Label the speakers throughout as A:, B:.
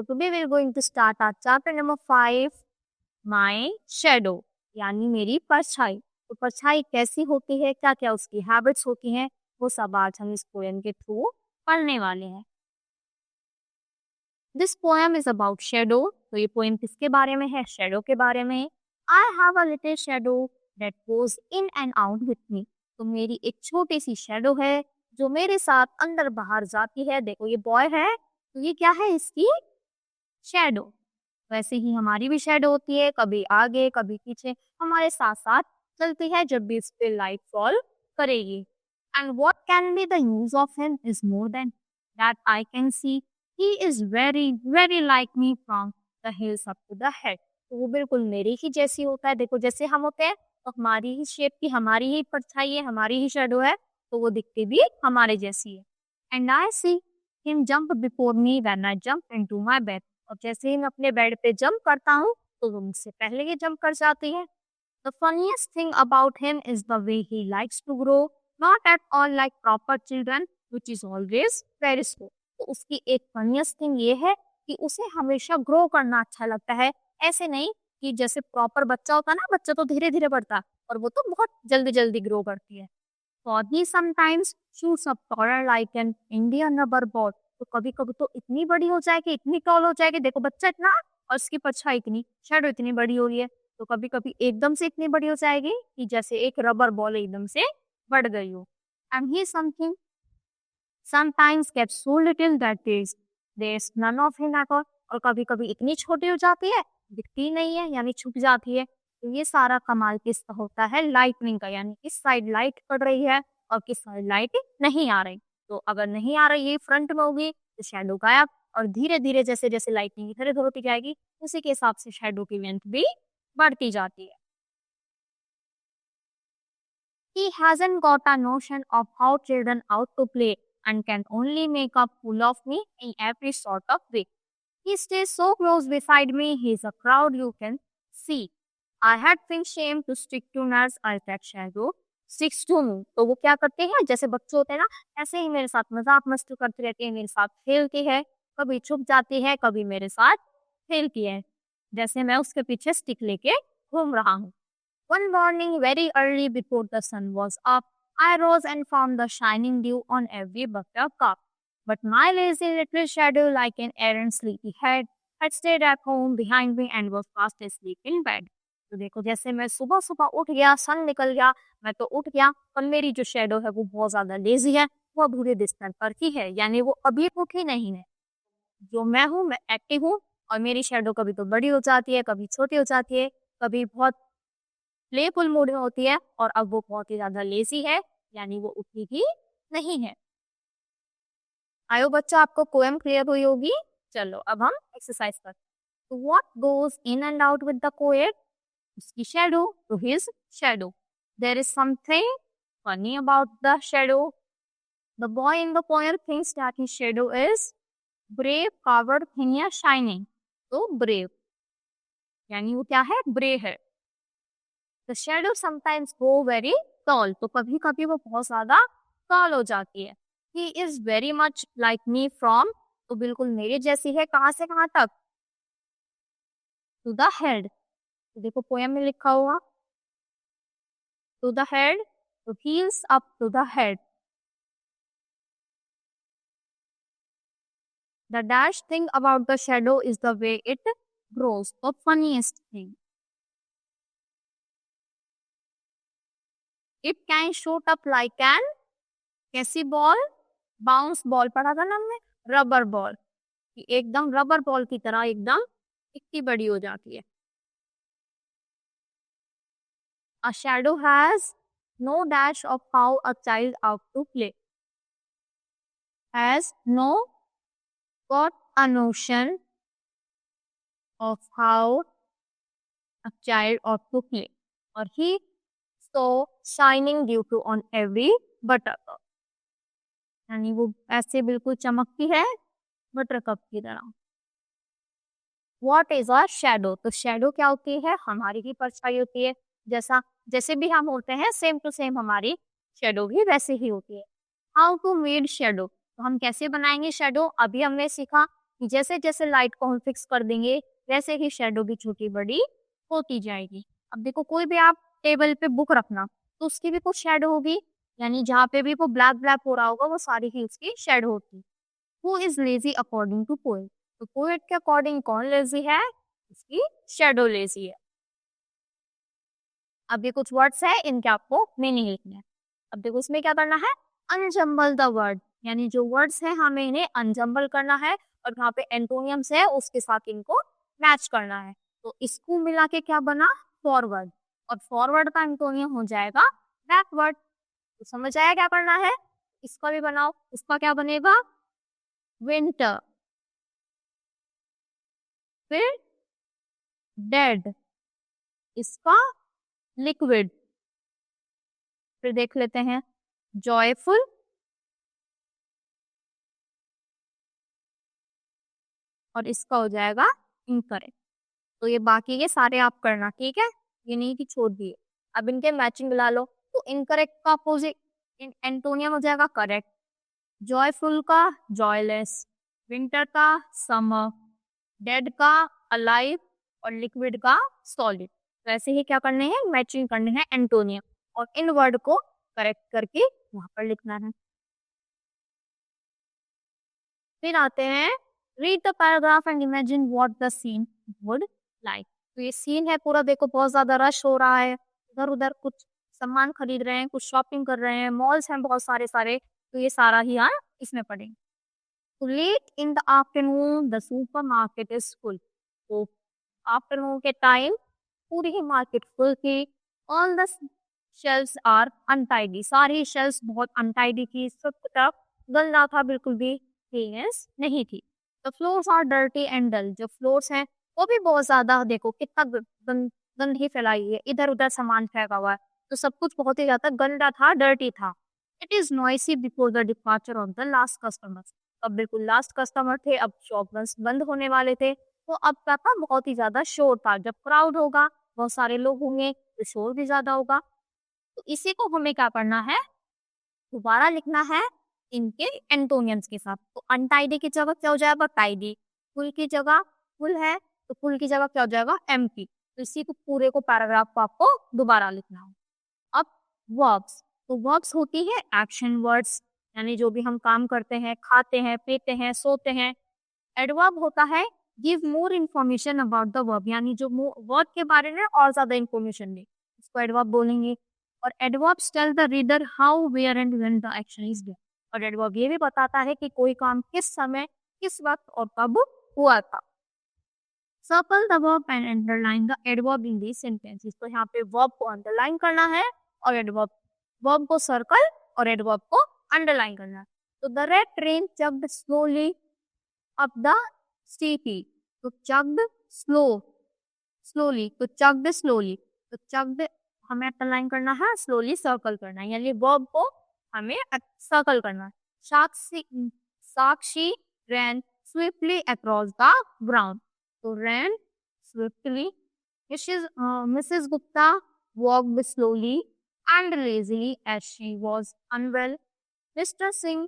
A: So today we're going to start our chapter number 5, My Shadow, यानी मेरी परछाई। तो परछाई कैसी होती है, क्या क्या उसकी हैबिट्स होती हैं, वो सब आज हम इस पोएम के थ्रू पढ़ने वाले हैं। This poem is about shadow. तो ये पोएम किसके बारे में है? शेडो के बारे में। I have a little shadow that goes in and out with me. तो मेरी एक छोटी सी शेडो है जो मेरे साथ अंदर बाहर जाती है। देखो ये बॉय है, तो ये क्या है? इसकी शेडो। वैसे ही हमारी भी शेडो होती है, कभी आगे कभी पीछे हमारे साथ साथ चलती है जब भी इस पे लाइट फॉल करेगी। And what can be the use of him is more than that I can see he is very very like me from the hills up to the head. तो वो बिल्कुल मेरी ही जैसी होता है। देखो जैसे हम होते हैं तो हमारी ही शेप की, हमारी ही परछाई है, हमारी ही शेडो है, तो वो दिखती भी हमारे जैसी है। And I see him jump before me when I jump into my bed. और जैसे ही मैं अपने बेड पे जंप करता हूँ तो वो मुझसे पहले ही जंप कर जाती है। The funniest thing about him is the way he likes to grow, not at all like proper children which is always very slow. तो उसकी एक फनीएस्ट थिंग ये है कि उसे हमेशा ग्रो करना अच्छा लगता है। ऐसे नहीं कि जैसे प्रॉपर बच्चा होता है ना, बच्चा तो धीरे धीरे बढ़ता है और वो तो बहुत जल्दी जल्दी ग्रो करती है। For he sometimes shoots up taller like an Indian rubber ball। तो कभी कभी तो इतनी बड़ी हो जाएगी, इतनी टॉल हो जाएगी, देखो बच्चा इतना और उसकी परछाई इतनी, शेडो इतनी बड़ी हो रही है। तो कभी कभी एकदम से इतनी बड़ी हो जाएगी कि जैसे एक रबर बॉल एकदम से बढ़ गई हो। And he something sometimes gets so little that there's none of him at all। और कभी कभी इतनी छोटी हो जाती है, दिखती ही नहीं है, यानी छुप जाती है। तो ये सारा कमाल किसका होता है? लाइटनिंग का, यानी किस साइड लाइट पड़ रही है और किस साइड लाइट नहीं आ रही। तो अगर नहीं आ रही, ये फ्रंट में होगी तो शेडो गायब, और धीरे धीरे जैसे जैसे लाइटनिंग इधर उधर होती जाएगी उसी के हिसाब से शेडो की लेंथ भी बढ़ती जाती है। He hasn't got a notion of how children out to play and can only make a fool of me in every sort of way. He stays so close beside me, he's a crowd you can see. I had been shamed to stick to nurse as that shadow sticks to me। तो वो क्या करते हैं, जैसे बच्चे होते हैं ना, ऐसे ही मेरे साथ मजाक मस्ती करती रहती है, मेरे साथ खेलती है, कभी छुप जाती है, कभी मेरे साथ खेलती है, जैसे मैं उसके पीछे स्टिक लेके घूम रहा हूँ। One morning, very early before the sun was up, I rose and found the shining dew on every buttercup. But my lazy little shadow, like an errant sleepy head, had stayed at home behind me and was fast asleep in bed। तो देखो जैसे मैं सुबह सुबह उठ गया, सन निकल गया, मैं तो उठ गया, पर मेरी जो शेडो है वो बहुत ज्यादा लेजी है, वो अधूरे बिस्तर पर ही है, यानी वो अभी उठी नहीं है। जो मैं हूँ, मैं एक्टिव हूँ, और मेरी शेडो कभी तो बड़ी हो जाती है, कभी छोटी हो जाती है, कभी बहुत प्लेफुल मूड में होती है, और अब वो बहुत ही ज्यादा लेजी है, यानी वो उठी ही नहीं है। आयो बच्चा, आपको पोएम क्लियर हुई होगी। चलो अब हम एक्सरसाइज करते हैं। तो what goes in and out with the poet? उसकी शेडो, तो his shadow. There is something funny about the shadow. The boy in the poem thinks that his shadow is brave, coward, thin या shining. तो brave यानी वो क्या है? ब्रे है। The shadow sometimes go very tall। तो कभी कभी वो बहुत ज्यादा tall हो जाती है। He is very much like me from। तो बिल्कुल मेरे जैसी है, कहाँ से कहाँ तक? To the head। तो देखो पोएम में लिखा हुआ to the head, तो heels up to the head। The dash thing about the shadow is the way it grows। The funniest thing, it can shoot up like an कैसी ball? Bounce ball पढ़ा था ना हमने, rubber ball, कि एकदम rubber ball की तरह एकदम इतनी बड़ी हो जाती है। A shadow has no dash of how a child out to play, has no got a notion of how a child ought to play, और he so shining dew to on every buttercup। यानी वो ऐसे बिल्कुल चमकती है buttercup की तरह। What is a shadow? तो शेडो क्या होती है? हमारी ही परछाई होती है। जैसे भी हम होते हैं, सेम टू सेम हमारी शेडो भी वैसे ही होती है। How to made shadow? तो हम कैसे बनाएंगे शेडो? अभी हमने सीखा कि जैसे जैसे लाइट को हम फिक्स कर देंगे वैसे ही शेडो भी छोटी बड़ी होती जाएगी। अब देखो कोई भी आप टेबल पे बुक रखना तो उसकी भी कुछ शेडो होगी, यानी जहाँ पे भी वो ब्लैक ब्लैक हो रहा होगा वो सारी ही उसकी शेडो होती। Who is lazy according to poet, तो पोएट के अकॉर्डिंग कौन लेजी है, इसकी शेडो लेजी है। अब ये कुछ वर्ड्स है, इनके आपको मीनिंग लिखना है। अब देखो इसमें क्या करना है, अनजम्बल द वर्ड, यानी जो वर्ड्स है हमें इन्हें अनजम्बल करना है और यहाँ पे एंटोनियम्स है उसके साथ इनको मैच करना है। तो इसको मिला के क्या बना, फॉरवर्ड, और फॉरवर्ड का एंटोनियम हो जाएगा बैकवर्ड। तो समझ आया क्या करना है, इसका भी बनाओ। इसका क्या बनेगा, विंटर, फिर डेड, इसका लिक्विड, फिर देख लेते हैं जॉयफुल, और इसका हो जाएगा इनकरेक्ट। तो ये बाकी के सारे आप करना, ठीक है, ये नहीं कि छोड़ दिए। अब इनके मैचिंग ला लो। तो इनकरेक्ट का अपोजिट एंटोनियम हो जाएगा करेक्ट, जॉयफुल का जॉयलेस, विंटर का समर, डेड का अलाइव, और लिक्विड का सॉलिड। तो ऐसे ही क्या करने हैं, मैचिंग करने हैं एंटोनियम, और इन वर्ड को करेक्ट करके वहां पर लिखना है। फिर आते हैं, read the paragraph and imagine what the scene would like. तो ये सीन है पूरा, देखो बहुत ज्यादा रश हो रहा है, इधर उधर कुछ सामान खरीद रहे हैं, कुछ शॉपिंग कर रहे हैं, मॉल्स हैं बहुत सारे सारे, तो ये सारा ही यहाँ इसमें पड़ेगा। तो late in the afternoon the supermarket is full. तो आफ्टरनून के टाइम पूरी ही मार्केट फुल थी। All the shelves are untidy, सारी शेल्फ्स बहुत अनटाइडी थी, सब तरफ गंदा था, बिल्कुल भी क्लीननेस नहीं थी। The floors are dirty and dull, जो फ्लोर्स हैं वो भी बहुत ज्यादा, देखो कितना गंदगी फैलाई है, इधर उधर सामान फेंका हुआ है, तो सब कुछ बहुत ही ज्यादा गंदा था, डर्टी था। It is noisy before the departure of the last customer. अब बिल्कुल लास्ट कस्टमर थे, अब शॉप बंद होने वाले थे, तो अब क्या था, बहुत ही ज्यादा शोर था। जब क्राउड होगा, बहुत सारे लोग होंगे, तो शोर भी ज्यादा होगा। तो इसी को हमें क्या करना है, दोबारा लिखना है इनके एंटोनियम्स के साथ। तो अनटाइडी की जगह क्या हो जाएगा, टाइडी, फुल की जगह फुल है, तो फुल की जगह क्या हो जाएगा, एम्प्टी। तो इसी को पूरे को पैराग्राफ को आपको दोबारा लिखना है। अब वर्ब्स, तो वर्ब्स होती है एक्शन वर्ड्स, यानी जो भी हम काम करते हैं, खाते हैं, पीते हैं, सोते हैं। एडवर्ब होता है give more information about the verb, यानी जो वर्ब के बारे में और ज्यादा इन्फॉर्मेशन दे, इसको एडवर्ब बोलेंगे। और adverbs tell the reader how where and when the action is done, और एडवर्ब ये भी बताता है कि कोई काम किस समय, किस वक्त और कब हुआ था। Circle the verb and underline the adverb in these sentences, तो यहाँ पे वर्ब को अंडरलाइन करना है और एडवर्ब, वर्ब को सर्कल और एडवर्ब को अंडरलाइन करना है। तो the red train chugged slowly up the steepy, तो चग्ड स्लोली, तो चग्ड स्लोली, तो चग्ड हमें अंडरलाइन करना है, स्लोली सर्कल करना है, यानी वर्ब को हमें सर्कल करना है। साक्षी ran swiftly across the ground, तो ran swiftly. Mrs. Gupta walked slowly and lazily as she was unwell. Mr. Singh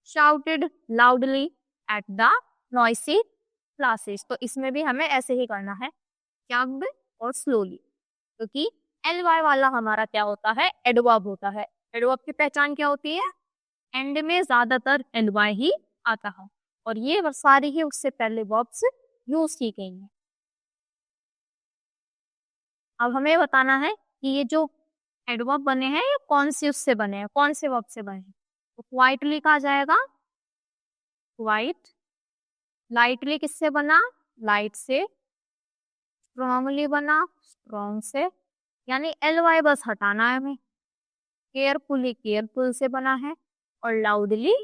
A: shouted loudly at the noisy classes, तो इसमें भी हमें ऐसे ही करना है, chugged और slowly, क्योंकि ly वाला हमारा क्या होता है, एडवर्ब होता है। एडवर्ब की पहचान क्या होती है, एंड में ज्यादातर ly ही आता है, और ये सारी ही उससे पहले वर्ब्स यूज की गई हैं। अब हमें बताना है कि ये जो एडवर्ब बने हैं ये कौन से उससे बने हैं, कौन से वर्ब से बने हैं। तो क्वाइटली कहा जाएगा, क्वाइट। लाइटली किससे बना, लाइट से। स्ट्रॉन्गली बना, स्ट्रॉन्ग से, यानी ly बस हटाना है हमें। केयरफुली, केयरफुल से बना है, और लाउडली,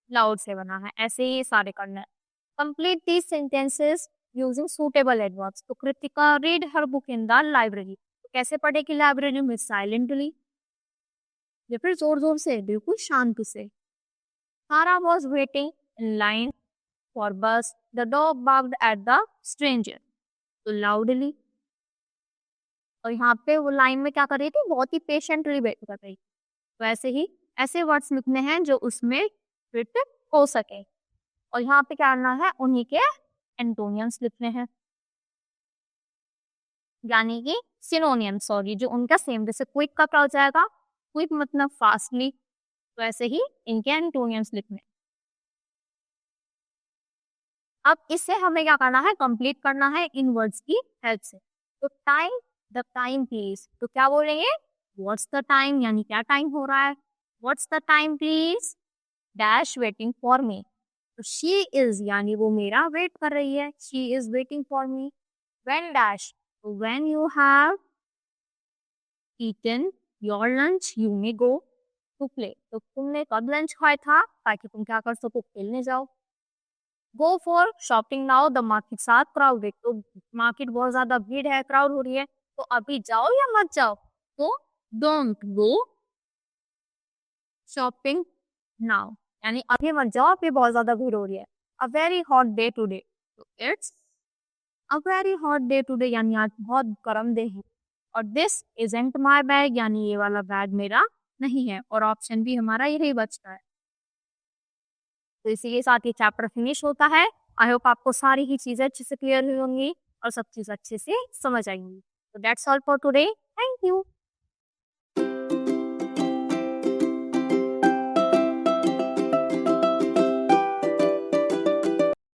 A: लाउड से बना है। ऐसे ही सारे करना है। Complete these sentences using suitable adverbs. तो Kritika read her book in the library, तो कैसे पढ़ेगी लाइब्रेरी में, साइलेंटली, या फिर जोर जोर से, बिल्कुल शांत से। Sara was waiting in line for bus, the dog barked at the stranger, तो लाउडली। और यहाँ पे वो लाइन में क्या कर रही थी, बहुत ही पेशेंटली वेट कर रही थी। तो ऐसे ही ऐसे वर्ड्स लिखने हैं जो उसमें फिट हो सके, और यहाँ पे क्या करना है, उन्हीं के एंटोनियम्स लिखने हैं, यानी कि सिनोनियम, सॉरी, जो उनका सेम, जैसे क्विक का क्या हो जाएगा, क्विक मतलब फास्टली, तो ऐसे ही इनके एंटोनियम्स लिखने। अब इससे हमें क्या करना है, कंप्लीट करना है इन वर्ड्स की हेल्प से। तो टाइम, द टाइम प्लीज, तो क्या बोलेंगे, व्हाट्स द टाइम, यानी क्या टाइम हो रहा है, what's the time please, dash waiting for मी, तो शी इज, यानी वो मेरा वेट कर रही है, she is waiting for me. When dash, तो when you have eaten your lunch you may go to play, तो तुमने कब लंच खाया था, ताकि तुम क्या कर सको, खेलने जाओ। Go for shopping now the market साथ क्राउडेड, तो मार्केट बहुत ज्यादा भीड़ है, क्राउड हो रही है, तो अभी जाओ या मत जाओ, तो डोंट गो शॉपिंग नाउ, यानी अभी मत जाओ, अभी बहुत ज्यादा भीड़ हो रही है। A very hot day today, तो it's a very hot day today, यानी आज बहुत गर्म डे है। और दिस इजंट माई बैग, यानी ये वाला बैग मेरा नहीं है, और ऑप्शन भी हमारा यही बचता है। तो इसी के साथ ये चैप्टर फिनिश होता है। आई होप आपको सारी ही चीजें अच्छे से क्लियर हुई होंगी और सब चीज अच्छे से समझ आएंगी। तो that's all for today, thank you.